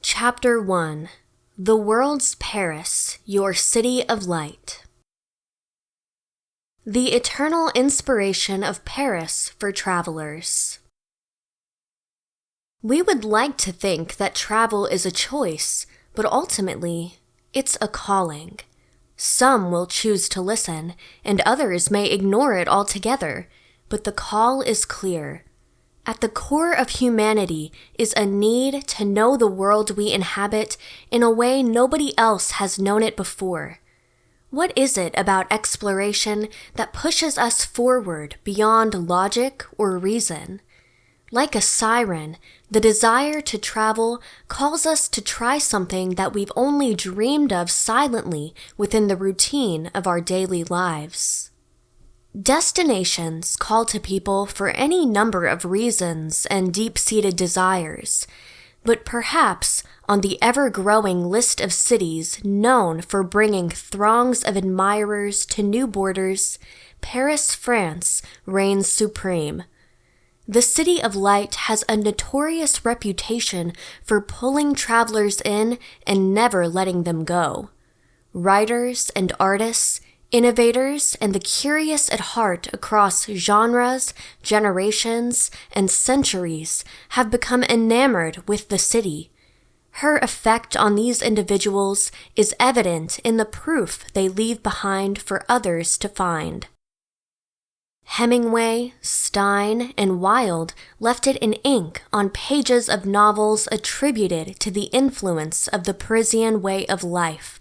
Chapter 1: The World's Paris, Your City of Light. The eternal inspiration of Paris for travelers. We would like to think that travel is a choice, but ultimately, it's a calling. Some will choose to listen, and others may ignore it altogether, but the call is clear. At the core of humanity is a need to know the world we inhabit in a way nobody else has known it before. What is it about exploration that pushes us forward beyond logic or reason? Like a siren, the desire to travel calls us to try something that we've only dreamed of silently within the routine of our daily lives. Destinations call to people for any number of reasons and deep-seated desires, but perhaps on the ever-growing list of cities known for bringing throngs of admirers to new borders, Paris, France, reigns supreme. The City of Light has a notorious reputation for pulling travelers in and never letting them go. Writers and artists, innovators, and the curious at heart across genres, generations, and centuries have become enamored with the city. Her effect on these individuals is evident in the proof they leave behind for others to find. Hemingway, Stein, and Wilde left it in ink on pages of novels attributed to the influence of the Parisian way of life.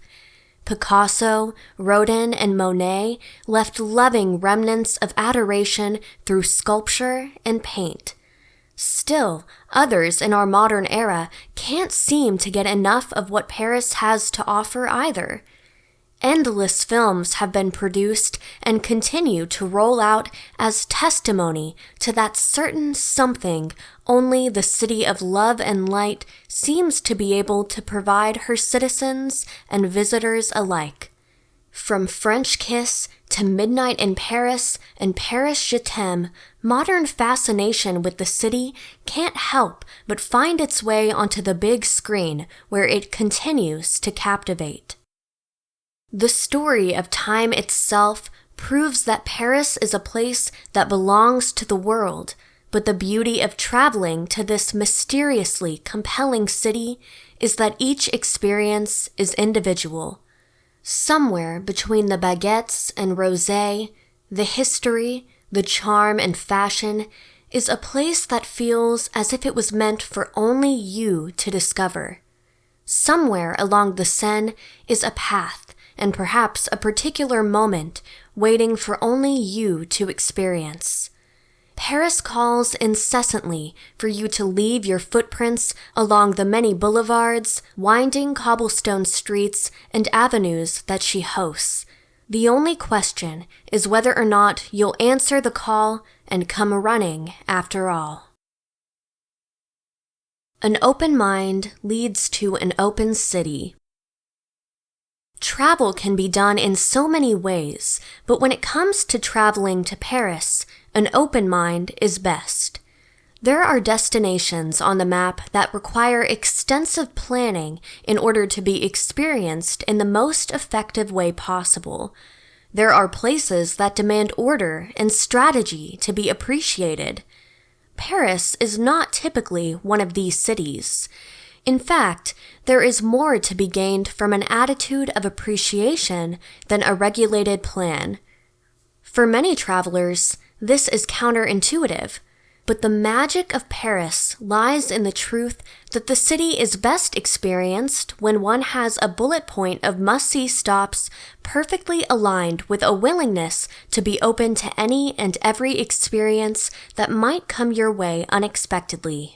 Picasso, Rodin, and Monet left loving remnants of adoration through sculpture and paint. Still, others in our modern era can't seem to get enough of what Paris has to offer either. Endless films have been produced and continue to roll out as testimony to that certain something only the City of Love and Light seems to be able to provide her citizens and visitors alike. From French Kiss to Midnight in Paris and Paris Je t'aime, modern fascination with the city can't help but find its way onto the big screen where it continues to captivate. The story of time itself proves that Paris is a place that belongs to the world, but the beauty of traveling to this mysteriously compelling city is that each experience is individual. Somewhere between the baguettes and rosé, the history, the charm and fashion, is a place that feels as if it was meant for only you to discover. Somewhere along the Seine is a path, and perhaps a particular moment waiting for only you to experience. Paris calls incessantly for you to leave your footprints along the many boulevards, winding cobblestone streets, and avenues that she hosts. The only question is whether or not you'll answer the call and come running after all. An open mind leads to an open city. Travel can be done in so many ways, but when it comes to traveling to Paris, an open mind is best. There are destinations on the map that require extensive planning in order to be experienced in the most effective way possible. There are places that demand order and strategy to be appreciated. Paris is not typically one of these cities. In fact, there is more to be gained from an attitude of appreciation than a regulated plan. For many travelers, this is counterintuitive, but the magic of Paris lies in the truth that the city is best experienced when one has a bullet point of must-see stops perfectly aligned with a willingness to be open to any and every experience that might come your way unexpectedly.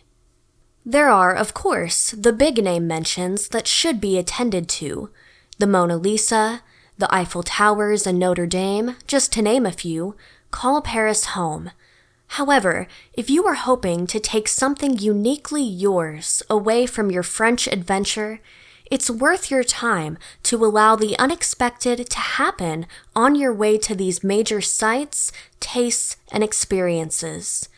There are, of course, the big-name mentions that should be attended to. The Mona Lisa, the Eiffel Towers and Notre Dame, just to name a few, call Paris home. However, if you are hoping to take something uniquely yours away from your French adventure, it's worth your time to allow the unexpected to happen on your way to these major sights, tastes, and experiences.